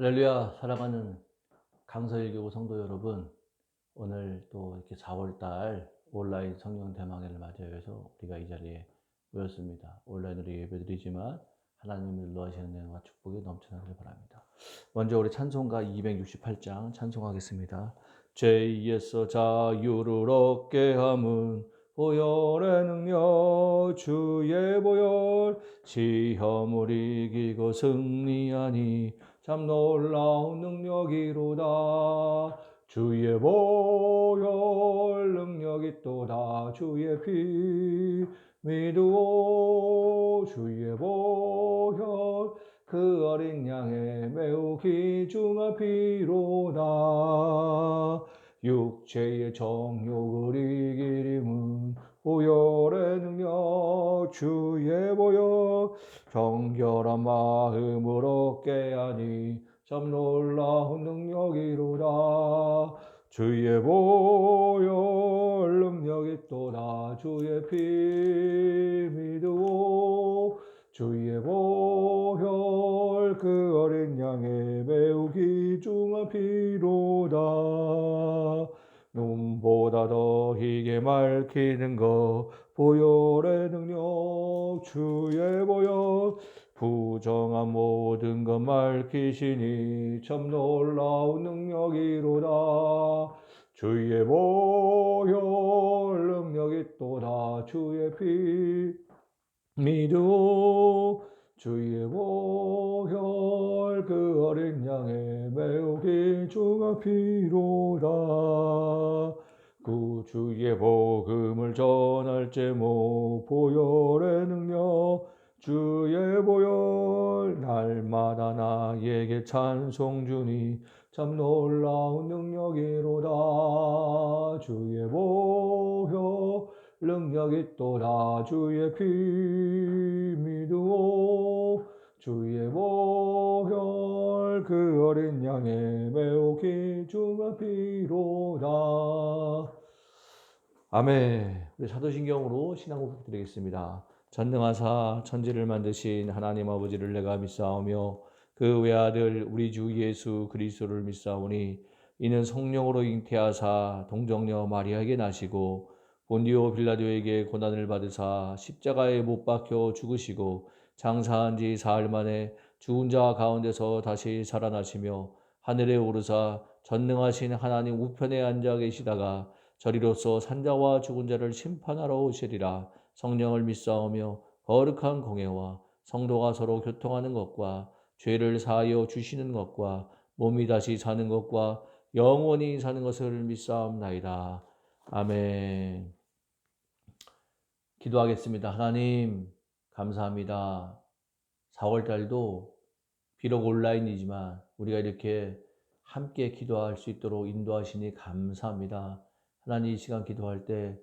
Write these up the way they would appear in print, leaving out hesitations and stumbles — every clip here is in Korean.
할렐루야, 사랑하는 강서일교구 성도 여러분, 오늘 또 이렇게 4월달 온라인 성령 대망회를 맞이해서 우리가 이 자리에 모였습니다. 온라인으로 예배드리지만 하나님의 일로하시는 은혜와 축복이 넘쳐나길 바랍니다. 먼저 우리 찬송가 268장 찬송하겠습니다. 죄에서 자유를 얻게 함은 보혈의 능력 주의 보혈, 시험을 이기고 승리하니 참 놀라운 능력이로다. 주의 보혈 능력이 또다. 주의 피 믿으오. 주의 보혈 그 어린 양의 매우 귀중한 피로다. 육체의 정욕을 이길 힘은 보혈의 능력 주의 보혈, 정결한 마음을 얻게 하니 참 놀라운 능력이로다. 주의 보혈 능력이 또다. 주의 피 믿으오. 주의 보혈 그 어린 양의 매우 귀중한 피로다. 눈보다 더 희게 맑히는 것 보혈의 능력 주의 보혈, 부정한 모든 것 밝히시니 참 놀라운 능력이로다. 주의 보혈 능력이 또다. 주의 피 믿으오. 주의 보혈 그 어린 양의 매우 귀중한 피로다. 그 주의 복음을 전할 제목 보혈의 능력 주의 보혈, 날마다 나에게 찬송 주니 참 놀라운 능력이로다. 주의 보혈 능력이 또다. 주의 피 믿으오. 주의 보혈 그 어린 양의 매우 귀중한 피로다. 아멘. 우리 사도신경으로 신앙 고백 드리겠습니다. 전능하사 천지를 만드신 하나님 아버지를 내가 믿사오며 그 외아들 우리 주 예수 그리스도를 믿사오니 이는 성령으로 잉태하사 동정녀 마리아에게 나시고 본디오 빌라도에게 고난을 받으사 십자가에 못 박혀 죽으시고 장사한 지 사흘 만에 죽은 자 가운데서 다시 살아나시며 하늘에 오르사 전능하신 하나님 우편에 앉아 계시다가 저리로서 산자와 죽은 자를 심판하러 오시리라. 성령을 믿사오며 거룩한 공예와 성도가 서로 교통하는 것과 죄를 사하여 주시는 것과 몸이 다시 사는 것과 영원히 사는 것을 믿사옵나이다. 아멘. 기도하겠습니다. 하나님 감사합니다. 4월달도 비록 온라인이지만 우리가 이렇게 함께 기도할 수 있도록 인도하시니 감사합니다. 하나님 이 시간 기도할 때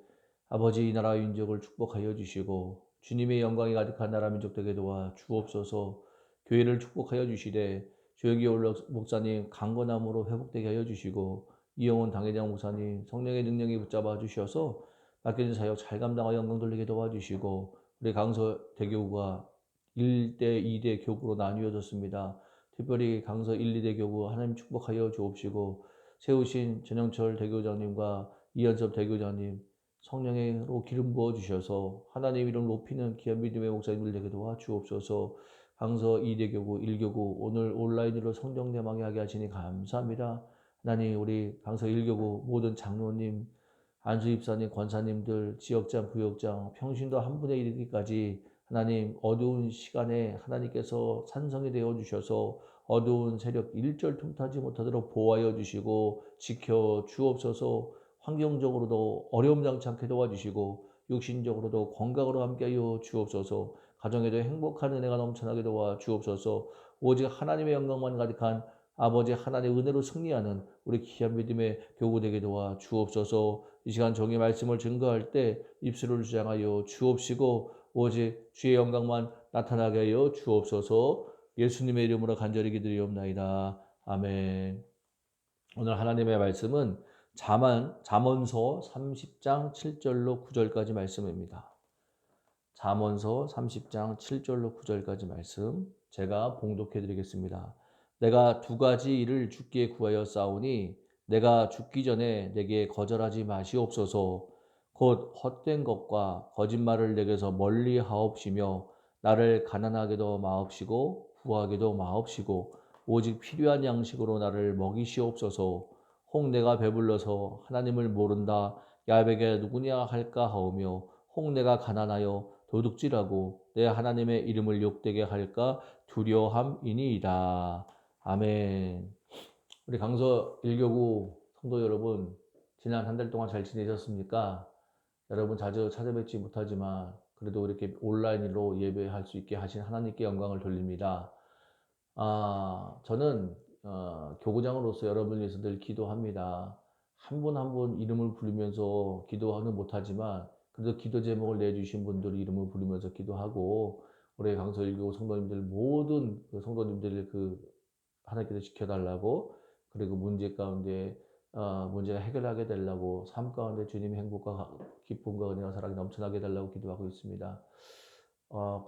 아버지 이 나라 민족을 축복하여 주시고 주님의 영광이 가득한 나라 민족 되게 도와 주옵소서. 교회를 축복하여 주시되 조영기 목사님 강건함으로 회복되게 하여 주시고 이영훈 당회장 목사님 성령의 능력이 붙잡아 주셔서 맡겨진 사역 잘 감당하여 영광 돌리게 도와주시고 우리 강서 대교구가 1대 2대 교구로 나뉘어졌습니다. 특별히 강서 1, 2대 교구 하나님 축복하여 주옵시고 세우신 전영철 대교장님과 이현섭 대교장님 성령으로 기름 부어 주셔서 하나님 이름 높이는 귀한 믿음의 목사님들 되게 도와주옵소서. 강서 2대 교구 1교구 오늘 온라인으로 성령 대망에 하게 하시니 감사합니다. 하나님 우리 강서 1교구 모든 장로님 안수 입사님, 권사님들, 지역장, 부역장, 평신도 한 분에 이르기까지 하나님 어두운 시간에 하나님께서 산성이 되어 주셔서 어두운 세력 일절 틈타지 못하도록 보호하여 주시고 지켜 주옵소서. 환경적으로도 어려움 당치 않게 도와주시고 육신적으로도 건강으로 함께하여 주옵소서. 가정에도 행복한 은혜가 넘쳐나게 도와 주옵소서. 오직 하나님의 영광만 가득한 아버지 하나님의 은혜로 승리하는 우리 귀한 믿음의 교구 되게 도와 주옵소서. 이 시간 정의 말씀을 증거할 때 입술을 주장하여 주옵시고 오직 주의 영광만 나타나게 하여 주옵소서. 예수님의 이름으로 간절히 기도리옵나이다. 아멘. 오늘 하나님의 말씀은 잠언서 30장 7절로 9절까지 말씀입니다. 잠언서 30장 7절로 9절까지 말씀 제가 봉독해 드리겠습니다. 내가 두 가지 일을 주께 구하였사오니 내가 죽기 전에 내게 거절하지 마시옵소서. 곧 헛된 것과 거짓말을 내게서 멀리 하옵시며 나를 가난하게도 마옵시고 부하게도 마옵시고 오직 필요한 양식으로 나를 먹이시옵소서. 혹 내가 배불러서 하나님을 모른다 야백에 누구냐 할까 하오며 혹 내가 가난하여 도둑질하고 내 하나님의 이름을 욕되게 할까 두려함이니이다. 아멘. 우리 강서 1교구 성도 여러분, 지난 한 달 동안 잘 지내셨습니까? 여러분 자주 찾아뵙지 못하지만 그래도 이렇게 온라인으로 예배할 수 있게 하신 하나님께 영광을 돌립니다. 저는 교구장으로서 여러분을 위해서 늘 기도합니다. 한 분 한 분 이름을 부르면서 기도는 못하지만 그래도 기도 제목을 내주신 분들 이름을 부르면서 기도하고 우리 강서 1교구 성도님들 모든 그 성도님들을 하나님께서 지켜달라고 그리고 문제 가운데 문제가 해결하게 되려고 삶 가운데 주님의 행복과 기쁨과 은혜와 사랑이 넘쳐나게 달라고 기도하고 있습니다.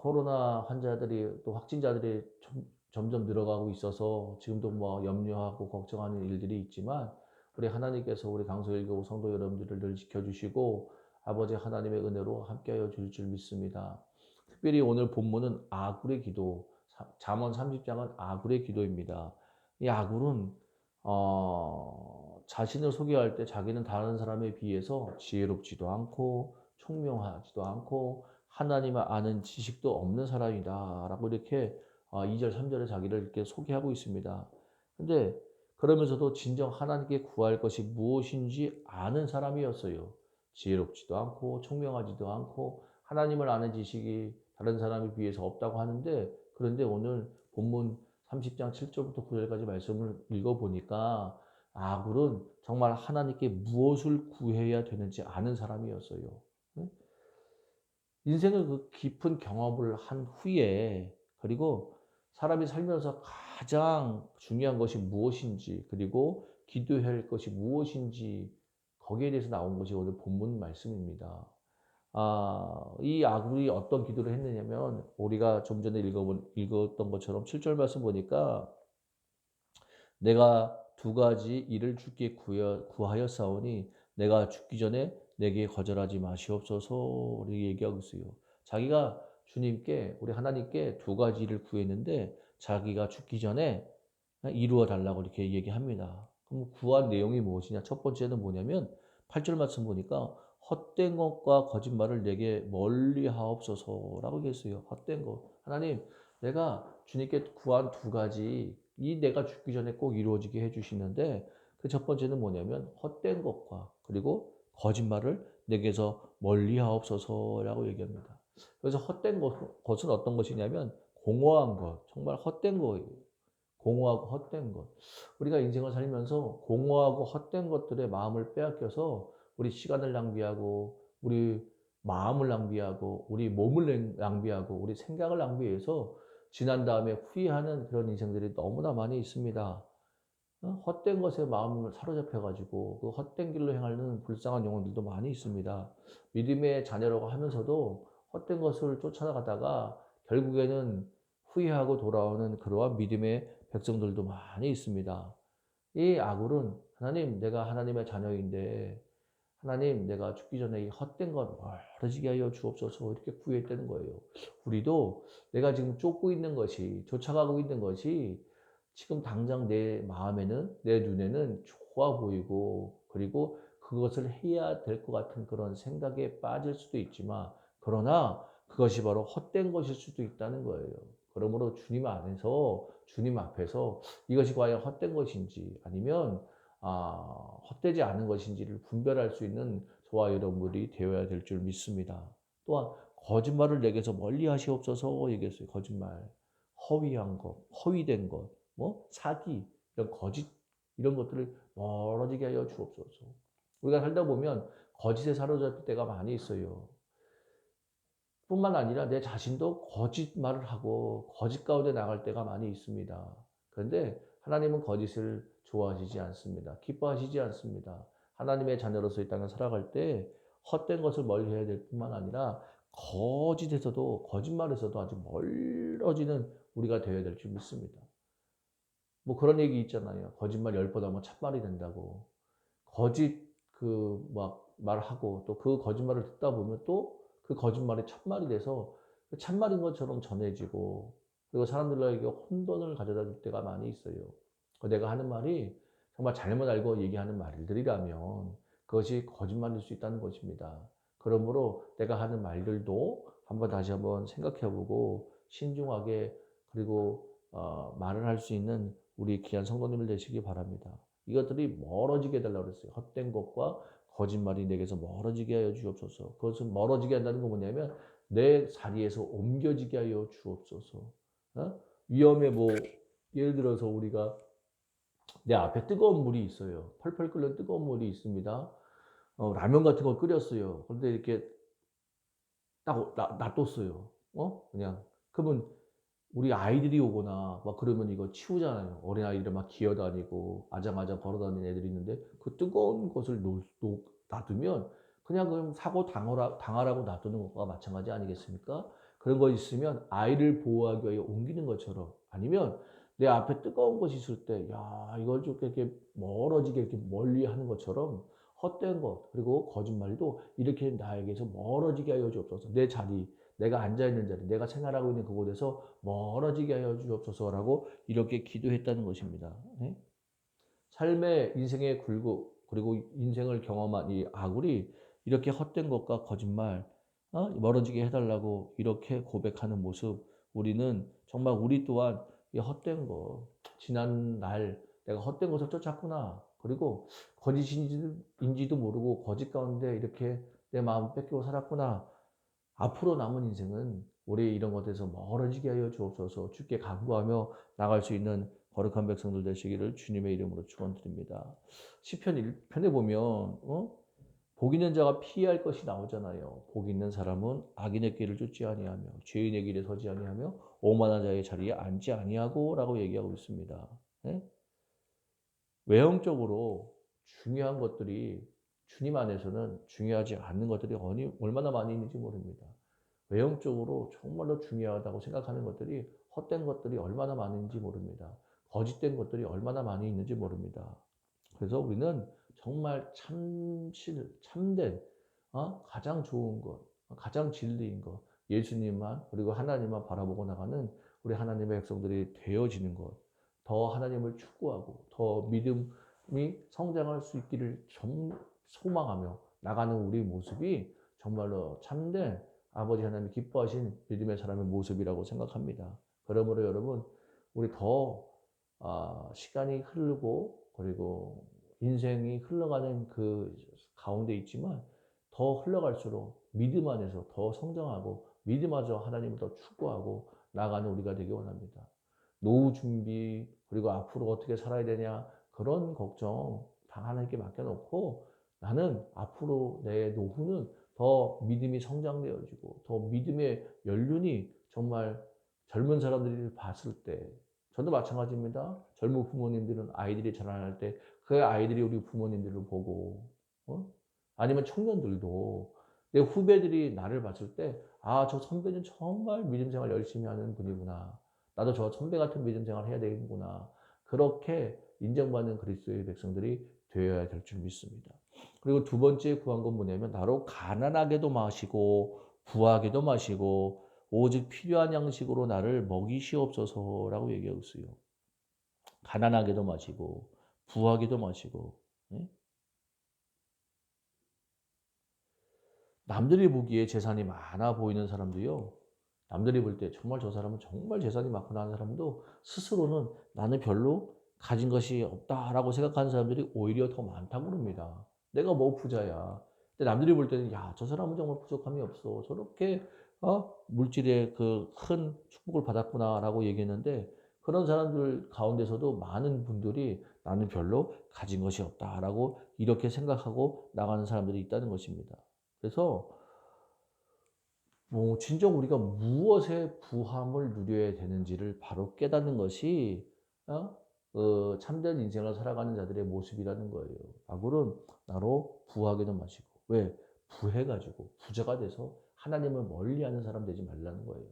코로나 환자들이 또 확진자들이 점점 늘어가고 있어서 지금도 뭐 염려하고 걱정하는 일들이 있지만 우리 하나님께서 우리 강소일교구 성도 여러분들을 늘 지켜주시고 아버지 하나님의 은혜로 함께하여 줄 줄 믿습니다. 특별히 오늘 본문은 아굴의 기도, 잠언 30장은 아굴의 기도입니다. 이 아굴은 자신을 소개할 때 자기는 다른 사람에 비해서 지혜롭지도 않고 총명하지도 않고 하나님을 아는 지식도 없는 사람이다 라고 이렇게 2절 3절에 자기를 이렇게 소개하고 있습니다. 근데 그러면서도 진정 하나님께 구할 것이 무엇인지 아는 사람이었어요. 지혜롭지도 않고 총명하지도 않고 하나님을 아는 지식이 다른 사람에 비해서 없다고 하는데 그런데 오늘 본문 30장 7절부터 9절까지 말씀을 읽어보니까 아굴은 정말 하나님께 무엇을 구해야 되는지 아는 사람이었어요. 인생의 그 깊은 경험을 한 후에 그리고 사람이 살면서 가장 중요한 것이 무엇인지 그리고 기도해야 할 것이 무엇인지 거기에 대해서 나온 것이 오늘 본문 말씀입니다. 이 아굴이 어떤 기도를 했느냐면 우리가 좀 전에 읽었던 것처럼 7절 말씀 보니까 내가 두 가지 일을 주께 구하였사오니 내가 죽기 전에 내게 거절하지 마시옵소서 이렇게 얘기하고 있어요. 자기가 주님께 우리 하나님께 두 가지 일을 구했는데 자기가 죽기 전에 이루어 달라고 이렇게 얘기합니다. 그럼 구한 내용이 무엇이냐? 첫 번째는 뭐냐면 8절 말씀 보니까 헛된 것과 거짓말을 내게 멀리 하옵소서라고 얘기했어요. 헛된 것. 하나님, 내가 주님께 구한 두 가지 이 내가 죽기 전에 꼭 이루어지게 해주시는데 그 첫 번째는 뭐냐면 헛된 것과 그리고 거짓말을 내게서 멀리 하옵소서라고 얘기합니다. 그래서 헛된 것은 어떤 것이냐면 공허한 것, 정말 헛된 거예요. 공허하고 헛된 것. 우리가 인생을 살면서 공허하고 헛된 것들에 마음을 빼앗겨서 우리 시간을 낭비하고 우리 마음을 낭비하고 우리 몸을 낭비하고 우리 생각을 낭비해서 지난 다음에 후회하는 그런 인생들이 너무나 많이 있습니다. 헛된 것에 마음을 사로잡혀가지고 그 헛된 길로 행하는 불쌍한 영혼들도 많이 있습니다. 믿음의 자녀라고 하면서도 헛된 것을 쫓아가다가 결국에는 후회하고 돌아오는 그러한 믿음의 백성들도 많이 있습니다. 이 아굴은 하나님, 내가 하나님의 자녀인데 하나님, 내가 죽기 전에 이 헛된 것 멀어지게 하여 주옵소서 이렇게 구했다는 거예요. 우리도 내가 지금 쫓고 있는 것이, 쫓아가고 있는 것이 지금 당장 내 마음에는, 내 눈에는 좋아 보이고, 그리고 그것을 해야 될 것 같은 그런 생각에 빠질 수도 있지만, 그러나 그것이 바로 헛된 것일 수도 있다는 거예요. 그러므로 주님 안에서, 주님 앞에서 이것이 과연 헛된 것인지, 아니면 헛되지 않은 것인지를 분별할 수 있는 저와 여러분들이 되어야 될 줄 믿습니다. 또한 거짓말을 내게서 멀리 하시옵소서 얘기했어요. 거짓말, 허위한 것, 허위된 것, 뭐 사기, 이런 거짓 이런 것들을 멀어지게 하여 주옵소서. 우리가 살다 보면 거짓에 사로잡힐 때가 많이 있어요. 뿐만 아니라 내 자신도 거짓말을 하고 거짓 가운데 나갈 때가 많이 있습니다. 그런데 하나님은 거짓을 좋아하시지 않습니다. 기뻐하시지 않습니다. 하나님의 자녀로서 이 땅을 살아갈 때 헛된 것을 멀리 해야 될 뿐만 아니라 거짓에서도 거짓말에서도 아주 멀어지는 우리가 되어야 될 줄 믿습니다. 뭐 그런 얘기 있잖아요. 거짓말 10번 하면 참말이 된다고. 거짓 막 말하고 또 그 거짓말을 듣다 보면 또 그 거짓말이 참말이 돼서 그 참말인 것처럼 전해지고, 그리고 사람들에게 혼돈을 가져다 줄 때가 많이 있어요. 내가 하는 말이 정말 잘못 알고 얘기하는 말들이라면 그것이 거짓말일 수 있다는 것입니다. 그러므로 내가 하는 말들도 다시 한번 생각해 보고 신중하게, 그리고 말을 할 수 있는 우리 귀한 성도님들 되시기 바랍니다. 이것들이 멀어지게 해달라고 그랬어요. 헛된 것과 거짓말이 내게서 멀어지게 하여 주옵소서. 그것은 멀어지게 한다는 건 뭐냐면 내 자리에서 옮겨지게 하여 주옵소서. 위험에 예를 들어서 우리가 내 앞에 뜨거운 물이 있어요. 펄펄 끓는 뜨거운 물이 있습니다. 라면 같은 걸 끓였어요. 그런데 이렇게 딱 놔뒀어요. 그냥. 그러면 우리 아이들이 오거나 막 그러면 이거 치우잖아요. 어린아이들 막 기어다니고 아장아장 걸어다니는 애들이 있는데 그 뜨거운 것을 놔두면 그냥 사고 당하라고 놔두는 것과 마찬가지 아니겠습니까? 그런 거 있으면 아이를 보호하기 위해 옮기는 것처럼, 아니면 내 앞에 뜨거운 것이 있을 때, 야, 이걸 좀 이렇게 멀어지게 이렇게 멀리 하는 것처럼 헛된 것, 그리고 거짓말도 이렇게 나에게서 멀어지게 하여 주옵소서. 내 자리, 내가 앉아있는 자리, 내가 생활하고 있는 그곳에서 멀어지게 하여 주옵소서라고 이렇게 기도했다는 것입니다. 네? 삶의 인생의 굴곡, 그리고 인생을 경험한 이 아굴이 이렇게 헛된 것과 거짓말, 멀어지게 해달라고 이렇게 고백하는 모습, 우리는 정말 우리 또한 이 헛된 것, 지난 날 내가 헛된 것을 쫓았구나, 그리고 거짓인지도 모르고 거짓 가운데 이렇게 내 마음 뺏기고 살았구나, 앞으로 남은 인생은 우리 이런 것에서 멀어지게 하여 주옵소서. 주께 간구하며 나갈 수 있는 거룩한 백성들 되시기를 주님의 이름으로 축원드립니다. 시편 1편에 보면 복 있는 자가 피할 것이 나오잖아요. 복 있는 사람은 악인의 길을 쫓지 아니하며 죄인의 길에 서지 아니하며 오만한 자의 자리에 앉지 아니하고라고 얘기하고 있습니다. 네? 외형적으로 중요한 것들이 주님 안에서는 중요하지 않는 것들이 얼마나 많이 있는지 모릅니다. 외형적으로 정말로 중요하다고 생각하는 것들이 헛된 것들이 얼마나 많은지 모릅니다. 거짓된 것들이 얼마나 많이 있는지 모릅니다. 그래서 우리는 정말 참된, 가장 좋은 것, 가장 진리인 것, 예수님만, 그리고 하나님만 바라보고 나가는 우리 하나님의 백성들이 되어지는 것, 더 하나님을 축구하고 더 믿음이 성장할 수 있기를 소망하며 나가는 우리 모습이 정말로 참된 아버지 하나님이 기뻐하신 믿음의 사람의 모습이라고 생각합니다. 그러므로 여러분, 우리 더 시간이 흐르고 그리고 인생이 흘러가는 그 가운데 있지만 더 흘러갈수록 믿음 안에서 더 성장하고 믿음 안에서 하나님을 더 추구하고 나가는 우리가 되기 원합니다. 노후 준비, 그리고 앞으로 어떻게 살아야 되냐, 그런 걱정 다 하나님께 맡겨놓고 나는 앞으로 내 노후는 더 믿음이 성장되어지고 더 믿음의 연륜이 정말 젊은 사람들이 봤을 때, 저도 마찬가지입니다. 젊은 부모님들은 아이들이 자라날 때 그 아이들이 우리 부모님들을 보고, 아니면 청년들도 내 후배들이 나를 봤을 때, 저 선배는 정말 믿음 생활 열심히 하는 분이구나. 나도 저 선배 같은 믿음 생활 해야 되겠구나. 그렇게 인정받는 그리스도의 백성들이 되어야 될 줄 믿습니다. 그리고 두 번째 구한 건 뭐냐면 나로 가난하게도 마시고 부하게도 마시고 오직 필요한 양식으로 나를 먹이시옵소서라고 얘기하고 있어요. 가난하게도 마시고 부하게도 마시고. 네? 남들이 보기에 재산이 많아 보이는 사람도요, 남들이 볼 때 정말 저 사람은 정말 재산이 많구나 하는 사람도 스스로는 나는 별로 가진 것이 없다라고 생각하는 사람들이 오히려 더 많다고 그럽니다. 내가 뭐 부자야. 근데 남들이 볼 때는 야, 저 사람은 정말 부족함이 없어. 저렇게 물질의 그 큰 축복을 받았구나라고 얘기했는데, 그런 사람들 가운데서도 많은 분들이 나는 별로 가진 것이 없다라고 이렇게 생각하고 나가는 사람들이 있다는 것입니다. 그래서 진정 우리가 무엇에 부함을 누려야 되는지를 바로 깨닫는 것이 참된 인생을 살아가는 자들의 모습이라는 거예요. 아굴은 나로 부하게도 마시고, 왜? 부해가지고 부자가 돼서 하나님을 멀리하는 사람 되지 말라는 거예요.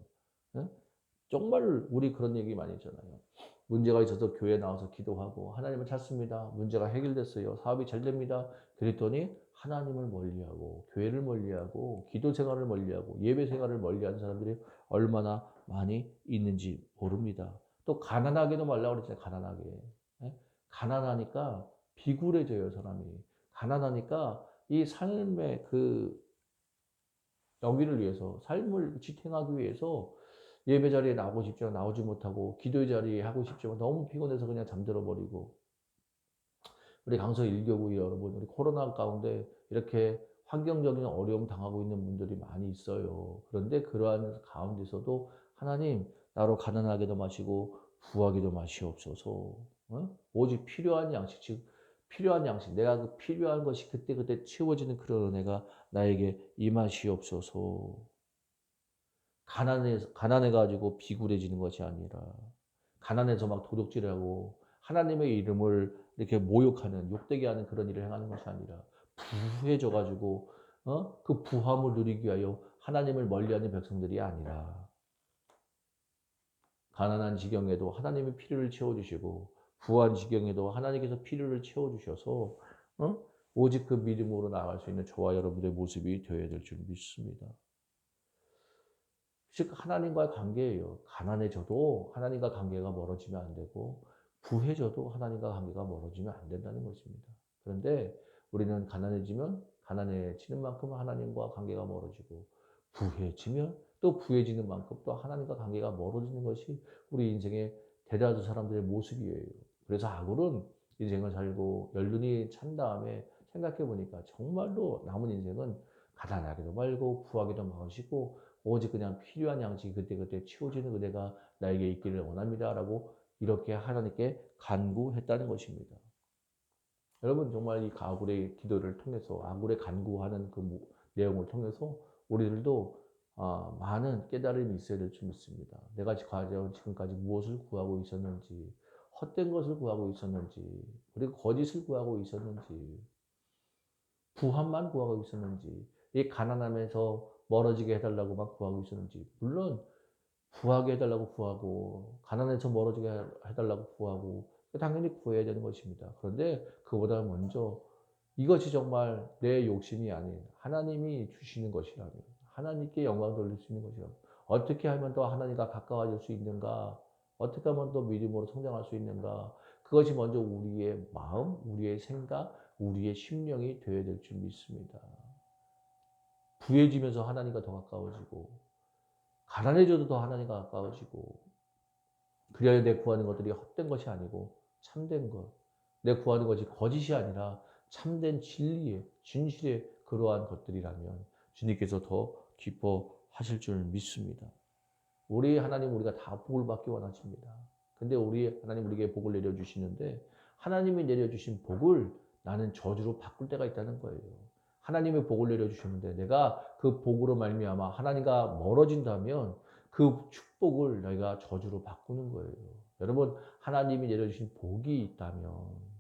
정말 우리 그런 얘기 많이 했잖아요. 문제가 있어서 교회 나와서 기도하고 하나님을 찾습니다. 문제가 해결됐어요. 사업이 잘 됩니다. 그랬더니 하나님을 멀리하고 교회를 멀리하고 기도 생활을 멀리하고 예배 생활을 멀리하는 사람들이 얼마나 많이 있는지 모릅니다. 또 가난하게도 말라고 그랬잖아요. 가난하게. 예? 가난하니까 비굴해져요, 사람이. 가난하니까 이 삶의 그 영위를 위해서 삶을 지탱하기 위해서 예배 자리에 나오고 싶지만 나오지 못하고 기도의 자리에 하고 싶지만 너무 피곤해서 그냥 잠들어 버리고 우리 강서 일교구 여러분 우리 코로나 가운데 이렇게 환경적인 어려움 당하고 있는 분들이 많이 있어요. 그런데 그러한 가운데서도 하나님 나로 가난하게도 마시고 부하게도 마시옵소서. 어? 오직 필요한 양식 즉 필요한 양식 내가 그 필요한 것이 그때그때 채워지는 그런 은혜가 나에게 임하시옵소서. 가난해 가지고 비굴해지는 것이 아니라 가난해서 막 도둑질하고 하나님의 이름을 이렇게 모욕하는 욕되게 하는 그런 일을 행하는 것이 아니라 부해져 가지고 그 부함을 누리기 위하여 하나님을 멀리하는 백성들이 아니라 가난한 지경에도 하나님의 필요를 채워 주시고 부한 지경에도 하나님께서 필요를 채워 주셔서 오직 그 믿음으로 나아갈 수 있는 저와 여러분들의 모습이 되어야 될 줄 믿습니다. 즉 하나님과의 관계예요. 가난해져도 하나님과 관계가 멀어지면 안 되고 부해져도 하나님과 관계가 멀어지면 안 된다는 것입니다. 그런데 우리는 가난해지면 가난해지는 만큼 하나님과 관계가 멀어지고 부해지면 또 부해지는 만큼 또 하나님과 관계가 멀어지는 것이 우리 인생의 대다수 사람들의 모습이에요. 그래서 아굴은 인생을 살고 연륜이 찬 다음에 생각해 보니까 정말로 남은 인생은 가난하게도 말고 부하게도 마시고 오직 그냥 필요한 양식이 그때그때 치워지는 은혜가 나에게 있기를 원합니다라고 이렇게 하나님께 간구했다는 것입니다. 여러분 정말 이 아굴의 기도를 통해서 아굴의 간구하는 그 내용을 통해서 우리들도 많은 깨달음이 있어야 될 줄 믿습니다. 내가 지금까지 무엇을 구하고 있었는지 헛된 것을 구하고 있었는지 그리고 거짓을 구하고 있었는지 부함만 구하고 있었는지 이 가난하면서 멀어지게 해달라고만 구하고 있었는지 물론 부하게 해달라고 구하고 가난해서 멀어지게 해달라고 구하고 당연히 구해야 되는 것입니다. 그런데 그보다 먼저 이것이 정말 내 욕심이 아닌 하나님이 주시는 것이라면 하나님께 영광 돌릴 수 있는 것이라면 어떻게 하면 더 하나님과 가까워질 수 있는가 어떻게 하면 더 믿음으로 성장할 수 있는가 그것이 먼저 우리의 마음, 우리의 생각, 우리의 심령이 되어야 될 줄 믿습니다. 부해지면서 하나님과 더 가까워지고 가난해져도 더 하나님과 가까워지고 그래야 내 구하는 것들이 헛된 것이 아니고 참된 것 내 구하는 것이 거짓이 아니라 참된 진리의 진실의 그러한 것들이라면 주님께서 더 기뻐하실 줄 믿습니다. 우리 하나님 우리가 다 복을 받기 원하십니다. 근데 우리 하나님 우리에게 복을 내려주시는데 하나님이 내려주신 복을 나는 저주로 바꿀 때가 있다는 거예요. 하나님의 복을 내려주시는데 내가 그 복으로 말미암아 하나님과 멀어진다면 그 축복을 내가 저주로 바꾸는 거예요. 여러분 하나님이 내려주신 복이 있다면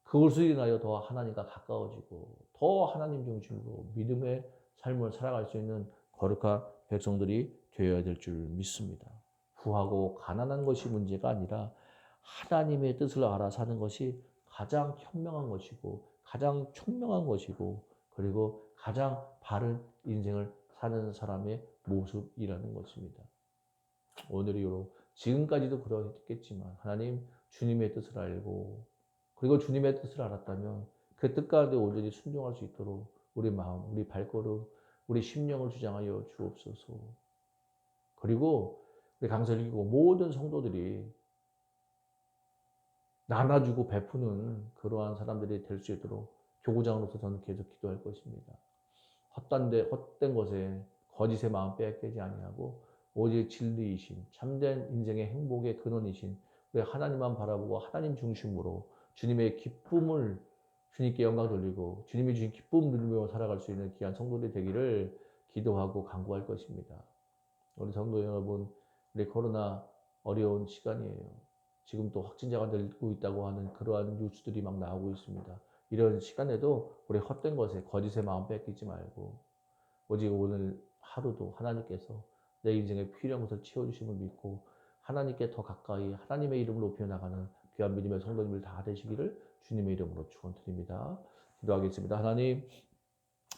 그것을 인하여 더 하나님과 가까워지고 더 하나님 중심으로 믿음의 삶을 살아갈 수 있는 거룩한 백성들이 되어야 될 줄 믿습니다. 부하고 가난한 것이 문제가 아니라 하나님의 뜻을 알아 사는 것이 가장 현명한 것이고 가장 총명한 것이고 그리고 가장 바른 인생을 사는 사람의 모습이라는 것입니다. 오늘이로 지금까지도 그러했겠지만 하나님 주님의 뜻을 알고 그리고 주님의 뜻을 알았다면 그 뜻 가운데 온전히 순종할 수 있도록 우리 마음, 우리 발걸음, 우리 심령을 주장하여 주옵소서. 그리고 우리 강설이고 모든 성도들이 나눠주고 베푸는 그러한 사람들이 될 수 있도록 교구장으로서 저는 계속 기도할 것입니다. 헛된 것에 거짓의 마음 빼앗기지 아니하고 오직 진리이신 참된 인생의 행복의 근원이신 우리 하나님만 바라보고 하나님 중심으로 주님의 기쁨을 주님께 영광 돌리고 주님이 주신 기쁨 누리며 살아갈 수 있는 귀한 성도들이 되기를 기도하고 간구할 것입니다. 우리 성도 여러분, 우리 코로나 어려운 시간이에요. 지금 또 확진자가 늘고 있다고 하는 그러한 뉴스들이 막 나오고 있습니다. 이런 시간에도 우리 헛된 것에 거짓의 마음 뺏기지 말고 오직 오늘 하루도 하나님께서 내 인생에 필요한 것을 채워주심을 믿고 하나님께 더 가까이 하나님의 이름을 높여 나가는 귀한 믿음의 성도님들 다 되시기를 주님의 이름으로 축원드립니다. 기도하겠습니다. 하나님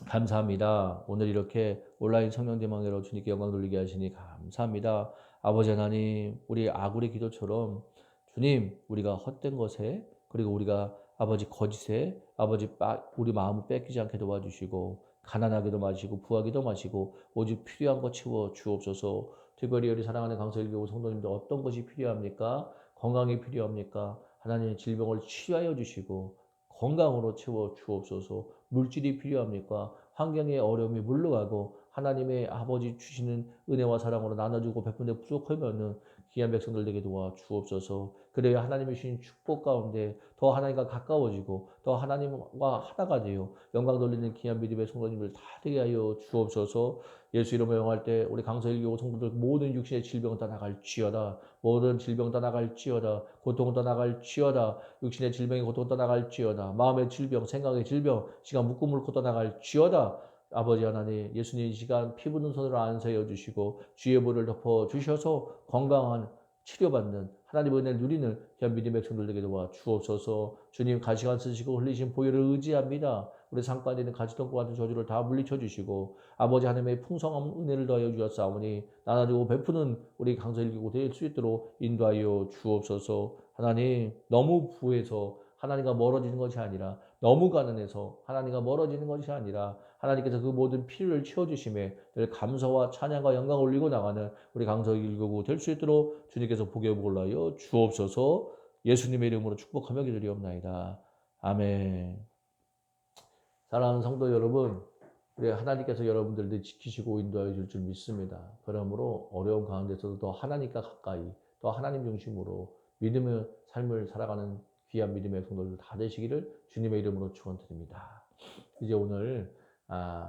감사합니다. 오늘 이렇게 온라인 성령대망으로 주님께 영광 돌리게 하시니 감사합니다. 아버지 하나님, 우리 아굴의 기도처럼 주님, 우리가 헛된 것에 그리고 우리가 아버지 거짓에 아버지 우리 마음을 뺏기지 않게 도와주시고 가난하게도 마시고 부하게도 마시고 오직 필요한 것 채워 주옵소서. 특별히 우리 사랑하는 강서일교회 성도님들 어떤 것이 필요합니까? 건강이 필요합니까? 하나님 질병을 치유하여 주시고 건강으로 채워 주옵소서. 물질이 필요합니까? 환경의 어려움이 물러가고 하나님의 아버지 주시는 은혜와 사랑으로 나눠주고 베푼데 부족하면은 귀한 백성들에게 도와 주옵소서. 그래야 하나님이 주신 축복 가운데 더 하나님과 가까워지고 더 하나님과 하나가 되어 영광 돌리는 귀한 믿음의 성도님들 다 되게 하여 주옵소서. 예수 이름으로 명할 때 우리 강서일교 성도들 모든 육신의 질병 다 나갈지어다. 모든 질병 다 나갈지어다. 고통 다 나갈지어다. 육신의 질병이 고통 다 나갈지어다. 마음의 질병, 생각의 질병, 시간 묶고 다 나갈지어다. 아버지 하나님, 예수님 이 시간 피 부는 손으로 안세여 주시고 주의 보를 덮어 주셔서 건강한 치료받는 하나님 은혜를 누리는 귀한 믿음의 백성들에게 도와 주옵소서. 주님 가시관 쓰시고 흘리신 보혈을 의지합니다. 우리 상가에 있는 가시덤과 같은 저주를 다 물리쳐 주시고 아버지 하나님의 풍성한 은혜를 더하여 주셨사오니 나눠주고 베푸는 우리 강서일교가 될 수 있도록 인도하여 주옵소서. 하나님 너무 부해서 하나님과 멀어지는 것이 아니라 너무 가난해서 하나님과 멀어지는 것이 아니라 하나님께서 그 모든 필요를 채워주심에 늘 감사와 찬양과 영광을 올리고 나가는 우리 강서일교구 될 수 있도록 주님께서 복에 복을하여 주옵소서. 예수님의 이름으로 축복하며 기도리옵나이다. 아멘. 사랑하는 성도 여러분, 우리 하나님께서 여러분들을 지키시고 인도하여 줄 줄 믿습니다. 그러므로 어려운 가운데서도 더 하나님과 가까이, 더 하나님 중심으로 믿음의 삶을 살아가는 귀한 믿음의 성도들 다 되시기를 주님의 이름으로 축원드립니다. 이제 오늘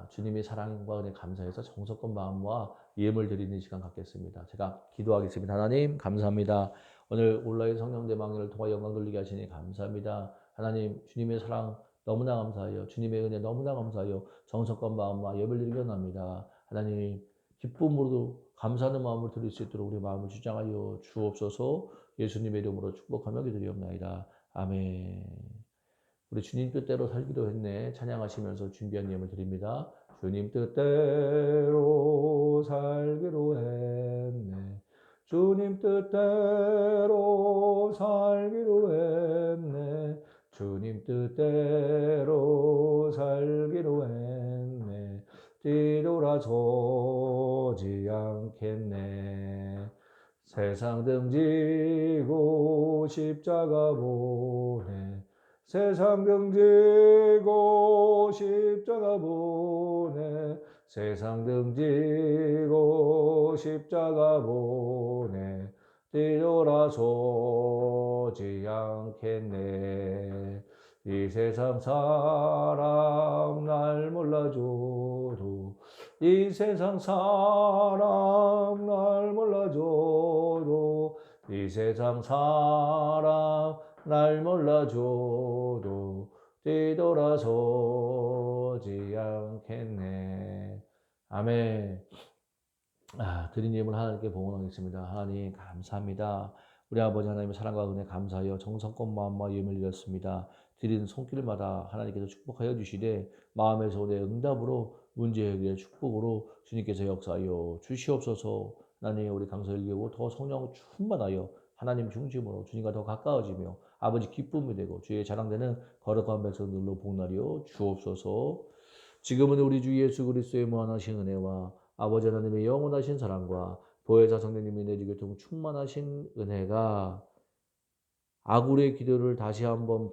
주님의 사랑과 은혜 감사해서 정성껏 마음과 예물 드리는 시간 갖겠습니다. 제가 기도하겠습니다. 하나님 감사합니다. 오늘 온라인 성령대망을 통해 영광 돌리게 하시니 감사합니다. 하나님 주님의 사랑 너무나 감사해요. 주님의 은혜 너무나 감사해요. 정성껏 마음과 예물 드리게 원합니다. 하나님 기쁨으로도 감사하는 마음을 드릴 수 있도록 우리 마음을 주장하여 주옵소서. 예수님의 이름으로 축복하며 기도리옵나이다. 아멘. 우리 주님 뜻대로 살기로 했네. 찬양하시면서 준비한 예물 드립니다. 주님 뜻대로 살기로 했네. 주님 뜻대로 살기로 했네. 주님 뜻대로 살기로 했네. 뒤돌아서지 않겠네. 세상 등지고 십자가 보내. 세상 등지고 십자가 보내. 세상 등지고 십자가 보내. 뒤돌아서지 않겠네. 이 세상 사람 날 몰라줘도 이 세상 사람 날 몰라줘도 이 세상 사람 날 몰라줘도 뒤돌아서지 않겠네. 아멘. 드린 예물 하나님께 봉헌하겠습니다. 하나님 감사합니다. 우리 아버지 하나님의 사랑과 은혜 감사하여 정성껏 마음과 예물 드렸습니다. 드리는 손길마다 하나님께서 축복하여 주시되 마음의 손의 응답으로 문제 해결의 축복으로 주님께서 역사하여 주시옵소서. 하나님 우리 강서일교구 더 성령 충만하여 하나님 중심으로 주님과 더 가까워지며 아버지 기쁨이 되고 주의 자랑되는 거룩한 백성들로 복나리어 주옵소서. 지금은 우리 주 예수 그리스도의 무한하신 은혜와 아버지 하나님의 영원하신 사랑과 보혜사 성령님의 내주교통 충만하신 은혜가 아굴의 기도를 다시 한번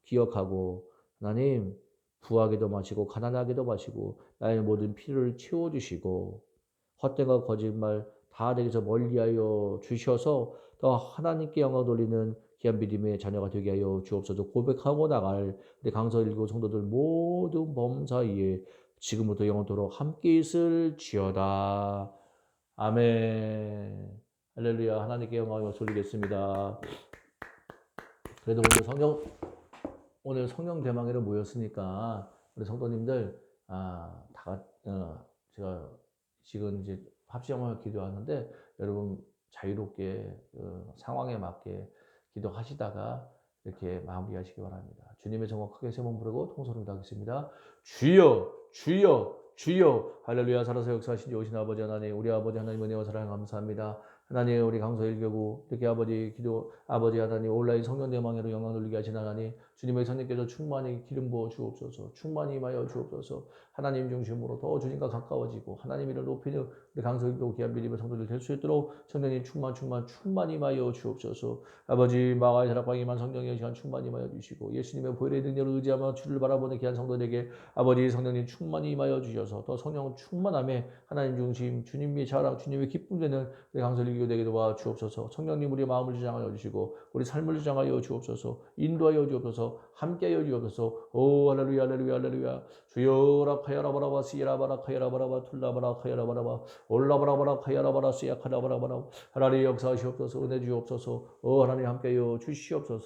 기억하고 하나님 부하게도 마시고 가난하게도 마시고 나의 모든 필요를 채워주시고 헛되과 거짓말 다 내게서 멀리하여 주셔서 더 하나님께 영광 돌리는 귀한 믿음의 자녀가 되게 하여 주옵소서. 고백하고 나갈 우리 강서일교 성도들 모든 범사이에 지금부터 영원토록 함께 있을지어다. 아멘. 할렐루야. 하나님께 영광을 돌리겠습니다. 그래도 오늘 성령 대망회로 모였으니까 우리 성도님들 제가 지금 이제 합시험을 기도하는데 여러분 자유롭게 상황에 맞게 기도하시다가 이렇게 마무리하시기 바랍니다. 주님의 정말 크게 세 번 부르고 통성으로 기도하겠습니다. 주여 주여 주여 할렐루야. 살아서 역사하신 오신 아버지 하나님, 우리 아버지 하나님 은혜와 사랑 감사합니다. 하나님, 우리 강서 일교구 이렇게 아버지 기도 아버지 하나님 온라인 성령 대망회로 영광 돌리게 하신 하나님, 주님의 성령께서 충만히 기름 부어 주옵소서. 충만히 임하여 주옵소서. 하나님 중심으로 더 주님과 가까워지고 하나님 이를 높이는 우리 강서 일교구 귀한 믿음의 성도들 될 수 있도록 성령님 충만히 임하여 주옵소서. 아버지 마가의 사랑과 임한 성령의 시간 충만히 임하여 주시고 예수님의 보혈의 능력을 의지하며 주를 바라보는 귀한 성도들에게 아버지 성령님 충만히 임하여 주셔서 더 성령 충만함에 하나님 중심 주님의 자랑 주님의 기쁨 되는 우리 강설일교 되게 도와 주옵소서. 성령님 우리 마음을 지장하여 주시고 우리 삶을 지장하여 주옵소서. 인도하여 주옵소서. 함께하여 주옵소서. 오 할렐루야 할렐루야 할렐루야. 주여 카야라바라바 시라바라 카야라바라바 툴라바라 카야라바라바 올라바라바라 카야라바라 시야카라바라바라 하나님 역사하시옵소서. 은혜 주옵소서. 오 하나님 함께하여 주시옵소서.